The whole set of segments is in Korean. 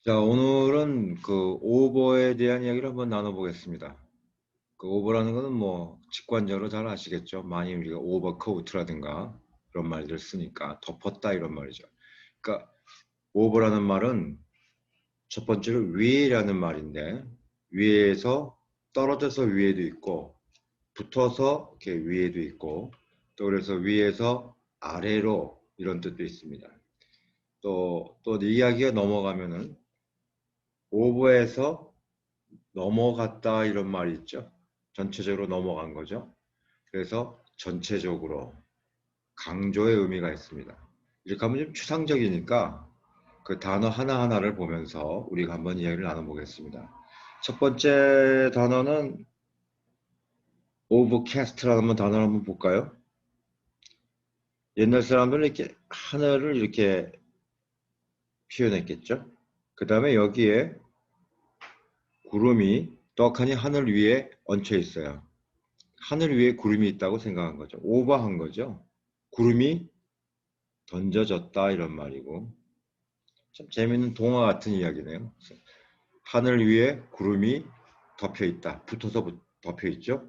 자, 오늘은 그 오버에 대한 이야기를 한번 나눠보겠습니다. 그 오버라는 것은 뭐 직관적으로 잘 아시겠죠? 많이 우리가 오버코트라든가 이런 말들 쓰니까 덮었다 이런 말이죠. 그러니까 오버라는 말은 첫 번째로 위라는 말인데 위에서 떨어져서 위에도 있고 붙어서 이렇게 위에도 있고 또 그래서 위에서 아래로 이런 뜻도 있습니다. 또 이야기가 넘어가면은 오버에서 넘어갔다 이런 말이 있죠. 전체적으로 넘어간 거죠. 그래서 전체적으로 강조의 의미가 있습니다. 이렇게 하면 좀 추상적이니까 그 단어 하나하나를 보면서 우리가 한번 이야기를 나눠보겠습니다. 첫 번째 단어는 overcast라는 단어를 한번 볼까요? 옛날 사람들은 이렇게 하늘을 이렇게 표현했겠죠. 그 다음에 여기에 구름이 떡하니 하늘 위에 얹혀 있어요. 하늘 위에 구름이 있다고 생각한 거죠. 오버한 거죠. 구름이 던져졌다 이런 말이고 참 재밌는 동화 같은 이야기네요. 하늘 위에 구름이 덮여 있다. 붙어서 덮여 있죠.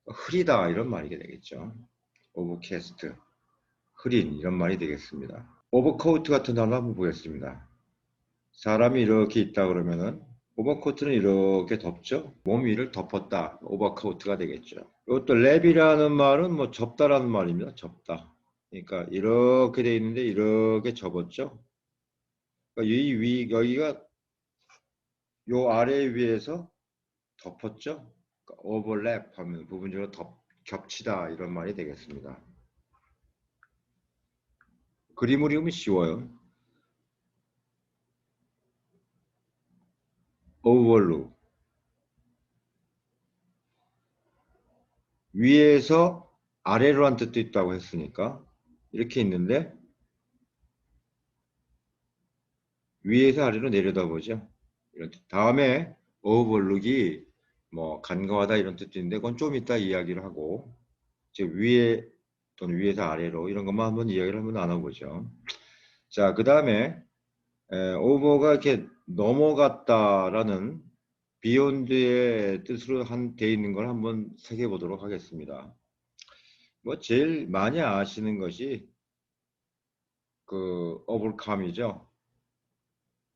흐리다 이런 말이 되겠죠. 오버캐스트, 흐린 이런 말이 되겠습니다. 오버코트 같은 단어 한번 보겠습니다. 사람이 이렇게 있다 그러면은 오버코트는 이렇게 덮죠. 몸 위를 덮었다. 오버코트가 되겠죠. 이것도 랩이라는 말은 뭐 접다라는 말입니다. 접다. 그러니까 이렇게 돼 있는데 이렇게 접었죠. 그러니까 여기가 요 아래 위에서 덮었죠. 그러니까 오버랩 하면 부분적으로 겹치다 이런 말이 되겠습니다. 그림을 그리면 쉬워요. 오버룩. 위에서 아래로 한 뜻도 있다고 했으니까 이렇게 있는데 위에서 아래로 내려다보죠. 이런 뜻. 다음에 오버룩이 뭐 간과하다 이런 뜻도 있는데 그건 좀 이따 이야기를 하고 즉 위에 또는 위에서 아래로 이런 것만 한번 이야기를 한번 나눠보죠. 자, 그 다음에 오버가 이렇게 넘어갔다라는 비욘드의 뜻으로 돼 있는 걸 한번 새겨보도록 하겠습니다. 뭐 제일 많이 아시는 것이 그 overcome이죠.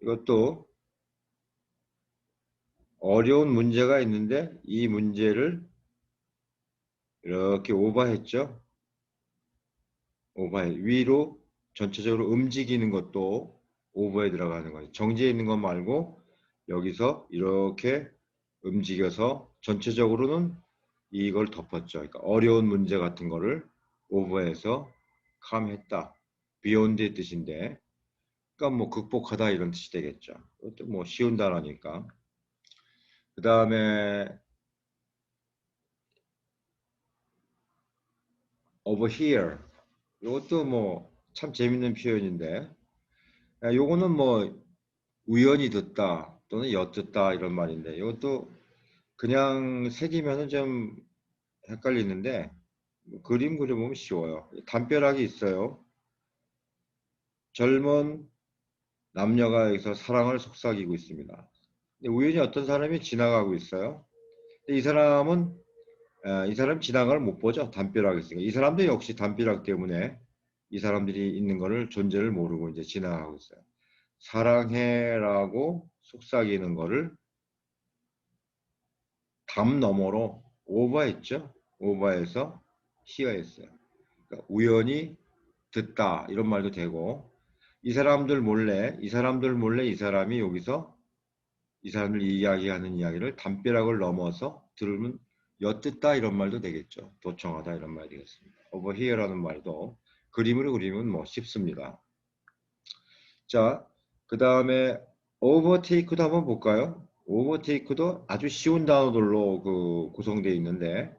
이것도 어려운 문제가 있는데 이 문제를 이렇게 오버했죠. 오버해 위로 전체적으로 움직이는 것도 오버에 들어가는 거예요. 정지해 있는 것 말고 여기서 이렇게 움직여서 전체적으로는 이걸 덮었죠. 그러니까 어려운 문제 같은 거를 오버해서 캄했다. 비욘드의 뜻인데 그러니까 뭐 극복하다 이런 뜻이 되겠죠. 그것도 뭐 쉬운 단어니까. 그 다음에 over here 이것도 뭐 참 재밌는 표현인데 요거는 뭐 우연히 듣다 또는 엿듣다 이런 말인데 이것도 그냥 새기면은 좀 헷갈리는데 그림 그려보면 쉬워요. 담벼락이 있어요. 젊은 남녀가 여기서 사랑을 속삭이고 있습니다. 근데 우연히 어떤 사람이 지나가고 있어요. 근데 이 사람 지나가를 못 보죠. 담벼락이 있으니까. 이 사람도 역시 담벼락 때문에 이 사람들이 있는 거를 존재를 모르고 이제 지나가고 있어요. 사랑해라고 속삭이는 거를 담 너머로 오버했죠. 오버해서 희어했어요. 그러니까 우연히 듣다 이런 말도 되고 이 사람들 몰래 이 사람이 여기서 이 사람들 이야기하는 이야기를 담벼락을 넘어서 들으면 엿듣다 이런 말도 되겠죠. 도청하다 이런 말이 되겠습니다. overhere라는 말도 그림으로 그리면 뭐 쉽습니다. 자, 그 다음에 overtake도 한번 볼까요? overtake도 아주 쉬운 단어들로 그 구성되어 있는데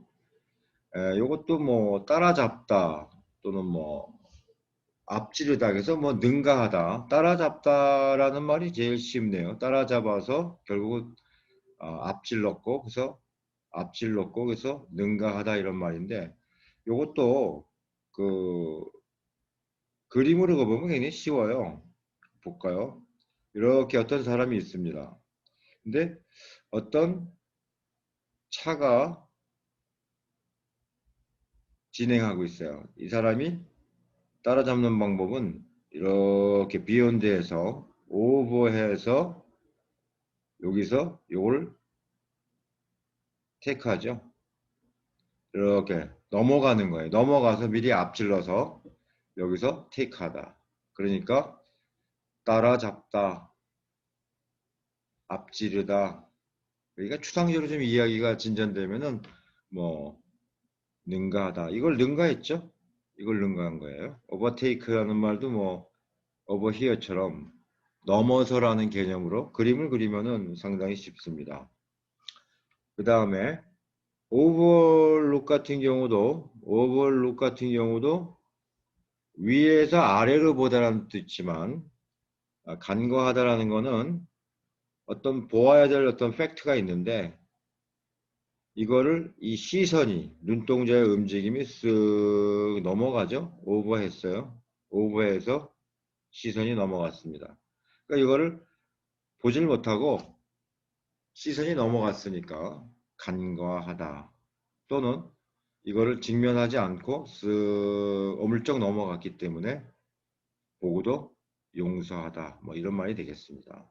이것도 뭐 따라잡다 또는 뭐 앞지르다 해서 뭐 능가하다 따라잡다라는 말이 제일 쉽네요. 따라잡아서 결국은 앞질렀고 그래서 앞질렀고 그래서 능가하다 이런 말인데 이것도 그 그림으로 보면 굉장히 쉬워요. 볼까요? 이렇게 어떤 사람이 있습니다. 근데 어떤 차가 진행하고 있어요. 이 사람이 따라잡는 방법은 이렇게 비욘드에서 오버해서 여기서 요걸 테이크하죠. 이렇게 넘어가는 거예요. 넘어가서 미리 앞질러서 여기서 테이크하다. 그러니까 따라잡다, 앞지르다. 그러니까 추상적으로 좀 이야기가 진전되면은 뭐 능가하다. 이걸 능가했죠? 이걸 능가한 거예요. 오버테이크라는 말도 뭐 오버히어처럼 넘어서라는 개념으로 그림을 그리면은 상당히 쉽습니다. 그 다음에 오버룩 같은 경우도 위에서 아래로 보다라는 뜻도 있지만 간과하다라는 거는 어떤 보아야 될 어떤 팩트가 있는데 이거를 이 시선이 눈동자의 움직임이 쓱 넘어가죠. 오버했어요. 오버해서 시선이 넘어갔습니다. 그러니까 이거를 보질 못하고 시선이 넘어갔으니까 간과하다 또는 이거를 직면하지 않고 쓱 어물쩍 넘어갔기 때문에 보고도 용서하다 뭐 이런 말이 되겠습니다.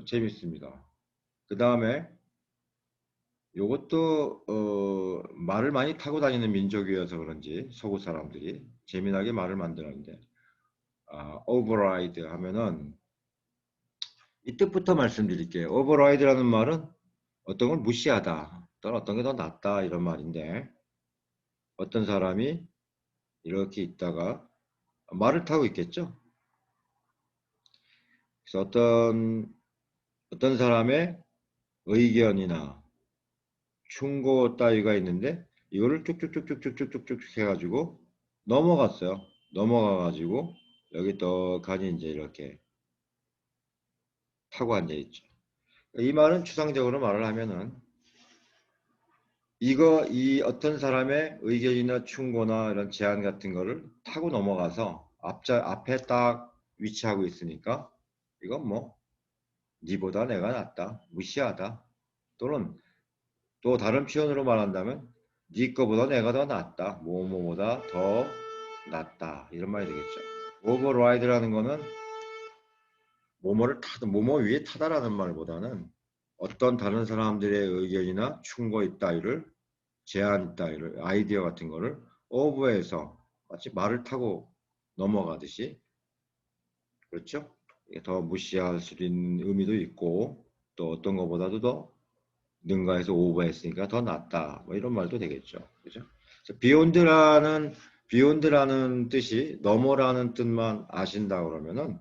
재밌습니다. 그 다음에 요것도 말을 많이 타고 다니는 민족이어서 그런지 서구 사람들이 재미나게 말을 만드는데 override 하면은 이 뜻부터 말씀드릴게요. override라는 말은 어떤 걸 무시하다 또는 어떤 게 더 낫다 이런 말인데 어떤 사람이 이렇게 있다가 말을 타고 있겠죠. 그래서 어떤 사람의 의견이나 충고 따위가 있는데 이거를 쭉쭉쭉쭉쭉쭉쭉 해가지고 넘어갔어요. 넘어가가지고 여기 떡하니 이제 이렇게 타고 앉아 있죠. 이 말은 추상적으로 말을 하면은 이 어떤 사람의 의견이나 충고나 이런 제안 같은 거를 타고 넘어가서 앞에 딱 위치하고 있으니까 이건 뭐 니보다 내가 낫다, 무시하다 또는 또 다른 표현으로 말한다면 니 거보다 내가 더 낫다, 뭐뭐보다 더 낫다 이런 말이 되겠죠. 오버라이드라는 거는 뭐뭐 위에 타다라는 말보다는 어떤 다른 사람들의 의견이나 충고 따위를 제안 따위를 아이디어 같은 거를 오버해서 마치 말을 타고 넘어가듯이 그렇죠? 더 무시할 수도 있는 의미도 있고 또 어떤 것보다도 더 능가해서 오버했으니까 더 낫다 뭐 이런 말도 되겠죠. 그죠? 비욘드라는 뜻이 넘어라는 뜻만 아신다 그러면은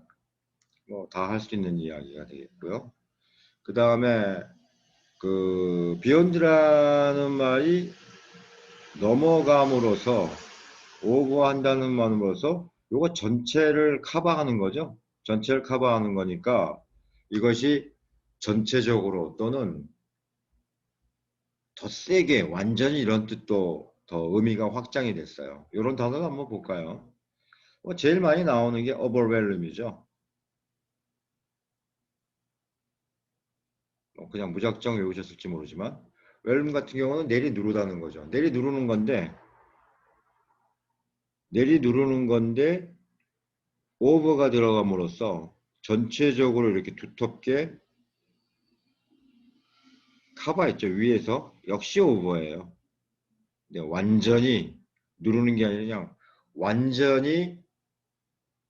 뭐 다 할 수 있는 이야기가 되겠고요. 그 다음에 그 비욘드라는 말이 넘어감으로써 오버한다는 말로서 이거 전체를 커버하는 거죠. 전체를 커버하는 거니까 이것이 전체적으로 또는 더 세게 완전히 이런 뜻도 더 의미가 확장이 됐어요. 이런 단어를 한번 볼까요? 제일 많이 나오는 게 overwhelm이죠. 그냥 무작정 외우셨을지 모르지만 whelm 같은 경우는 내리누르다는 거죠. 내리누르는 건데 over가 들어감으로써 전체적으로 이렇게 두텁게 커버했죠. 위에서 역시 over예요. 완전히 누르는 게 아니라 그냥 완전히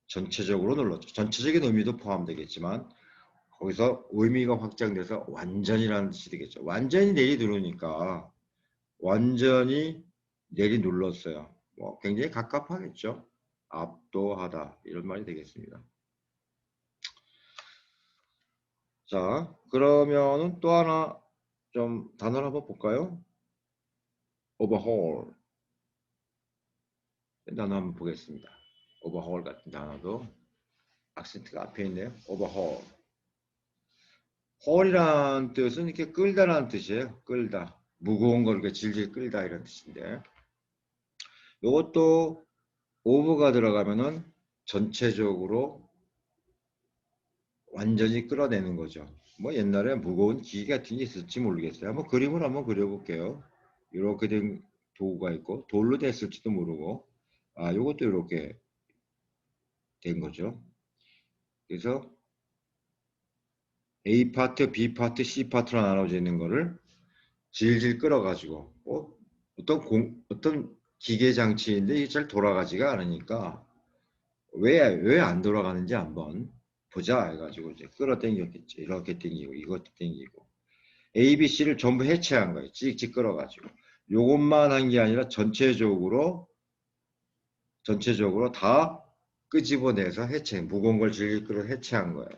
전체적으로 눌렀죠. 전체적인 의미도 포함되겠지만 거기서 의미가 확장돼서 완전이라는 뜻이 되겠죠. 완전히 내리누르니까 완전히 내리눌렀어요. 뭐 굉장히 갑갑하겠죠. 압도하다 이런 말이 되겠습니다. 자, 그러면은 또 하나 좀 단어를 한번 볼까요? overhaul 단어 한번 보겠습니다. overhaul 같은 단어도 악센트가 앞에 있네요. overhaul. haul이라는 뜻은 이렇게 끌다라는 뜻이에요. 끌다. 무거운 걸 이렇게 질질 끌다 이런 뜻인데 이것도 over가 들어가면은 전체적으로 완전히 끌어내는 거죠. 뭐 옛날에 무거운 기계 같은 게 있을지 모르겠어요. 한번 그림을 한번 그려볼게요. 이렇게 된 도구가 있고 돌로 됐을지도 모르고 요것도 이렇게 된 거죠. 그래서 A 파트, B 파트, C 파트로 나눠져 있는 거를 질질 끌어가지고 어떤 기계 장치인데 이게 잘 돌아가지가 않으니까 왜 안 돌아가는지 한번 보자 해가지고 이제 끌어당겼겠지. 이렇게 당기고 이것도 당기고 A, B, C를 전부 해체한 거예요. 찍찍 끌어가지고 요것만 한 게 아니라 전체적으로 다 끄집어내서 무거운 걸 질질 끌어 해체한 거예요.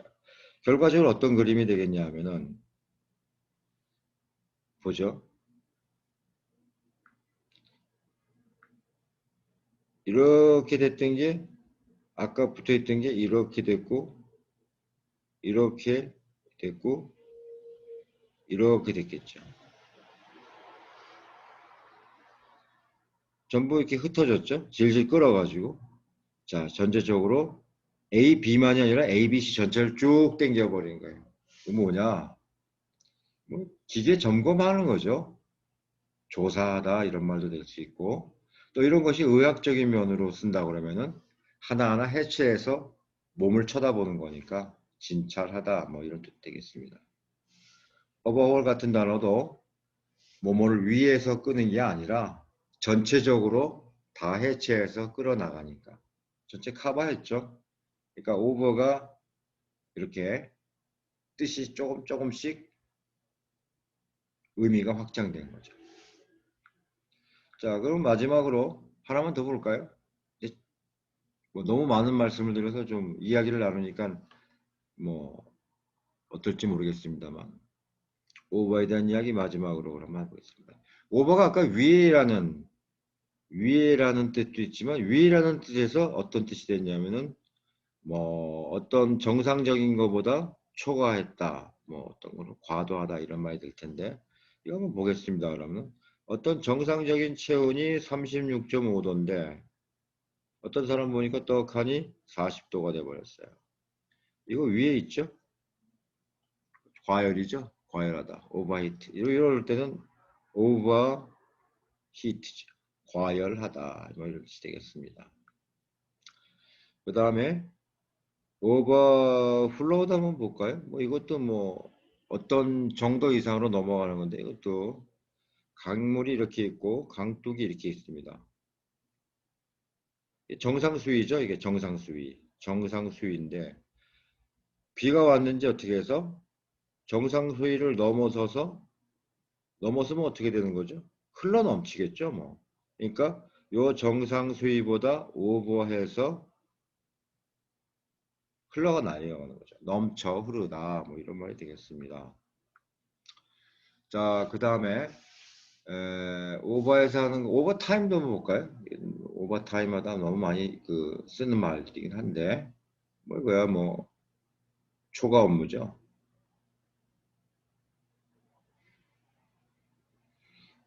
결과적으로 어떤 그림이 되겠냐 하면은 보죠. 이렇게 됐던 게 아까 붙어있던 게 이렇게 됐고 이렇게 됐고 이렇게 됐겠죠. 전부 이렇게 흩어졌죠. 질질 끌어가지고 자 전체적으로 A, B만이 아니라 A, B, C 전체를 쭉 당겨버린 거예요. 그 뭐냐? 뭐 기계 점검하는 거죠. 조사하다 이런 말도 될 수 있고 또 이런 것이 의학적인 면으로 쓴다 그러면은 하나하나 해체해서 몸을 쳐다보는 거니까 진찰하다 뭐 이런 뜻 되겠습니다. 어버홀 같은 단어도 뭐뭐를 위에서 끄는 게 아니라 전체적으로 다 해체해서 끌어나가니까 전체 커버했죠. 그러니까 오버가 이렇게 뜻이 조금씩 의미가 확장된 거죠. 자, 그럼 마지막으로 하나만 더 볼까요? 뭐 너무 많은 말씀을 드려서 좀 이야기를 나누니까 뭐 어떨지 모르겠습니다만 오버에 대한 이야기 마지막으로 한번 해보겠습니다. 오버가 아까 위에라는 뜻도 있지만 위라는 뜻에서 어떤 뜻이 됐냐면은 뭐 어떤 정상적인 것보다 초과했다 뭐 어떤 거는 과도하다 이런 말이 될 텐데 이거 한번 보겠습니다. 그러면 어떤 정상적인 체온이 36.5도인데 어떤 사람 보니까 떡하니 40도가 돼 버렸어요. 이거 위에 있죠? 과열이죠? 과열하다. 오버히트. 이럴 때는 오버히트죠. 과열하다. 뭐 이렇게 되겠습니다. 그 다음에 오버플로우도 한번 볼까요? 뭐 이것도 뭐 어떤 정도 이상으로 넘어가는 건데 이것도 강물이 이렇게 있고 강둑이 이렇게 있습니다. 정상수위죠. 이게 정상수위. 정상수위인데 비가 왔는지 어떻게 해서 정상수위를 넘어서면 어떻게 되는 거죠? 흘러 넘치겠죠. 뭐. 그러니까 요 정상수위보다 오버해서 흘러가 내려가는 거죠. 넘쳐 흐르다 뭐 이런 말이 되겠습니다. 자, 그 다음에 오버해서 하는 거, 오버타임도 한번 볼까요? 오버타임하다 너무 많이 쓰는 말들이긴 한데 뭐 이거야 뭐 초과 업무죠.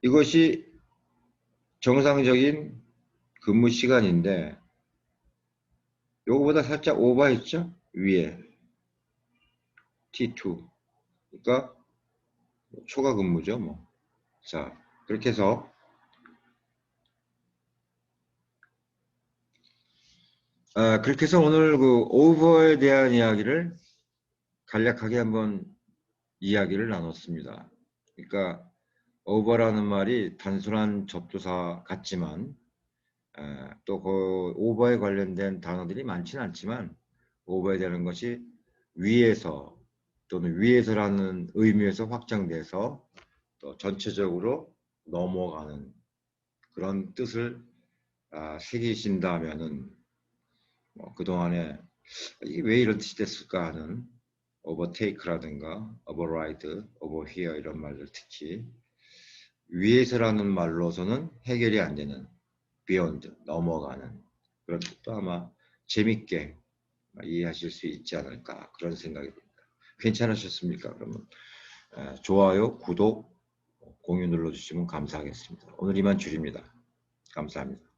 이것이 정상적인 근무 시간인데 요거보다 살짝 오버했죠? 위에 T2 그러니까 초과 근무죠 뭐. 자 그렇게 해서 오늘 그 오버에 대한 이야기를 간략하게 한번 이야기를 나눴습니다. 그러니까 오버라는 말이 단순한 접두사 같지만 또 그 오버에 관련된 단어들이 많지는 않지만 오버에 대한 것이 위에서 또는 위에서라는 의미에서 확장돼서 또 전체적으로 넘어가는 그런 뜻을 새기신다면은 뭐 그동안에 이게 왜 이런 뜻이 됐을까 하는 overtake라든가 override, overhear 이런 말들 특히 위에서라는 말로서는 해결이 안 되는 beyond, 넘어가는 그런 뜻도 아마 재밌게 이해하실 수 있지 않을까 그런 생각이 듭니다. 괜찮으셨습니까? 그러면 좋아요, 구독, 공유 눌러주시면 감사하겠습니다. 오늘 이만 줄입니다. 감사합니다.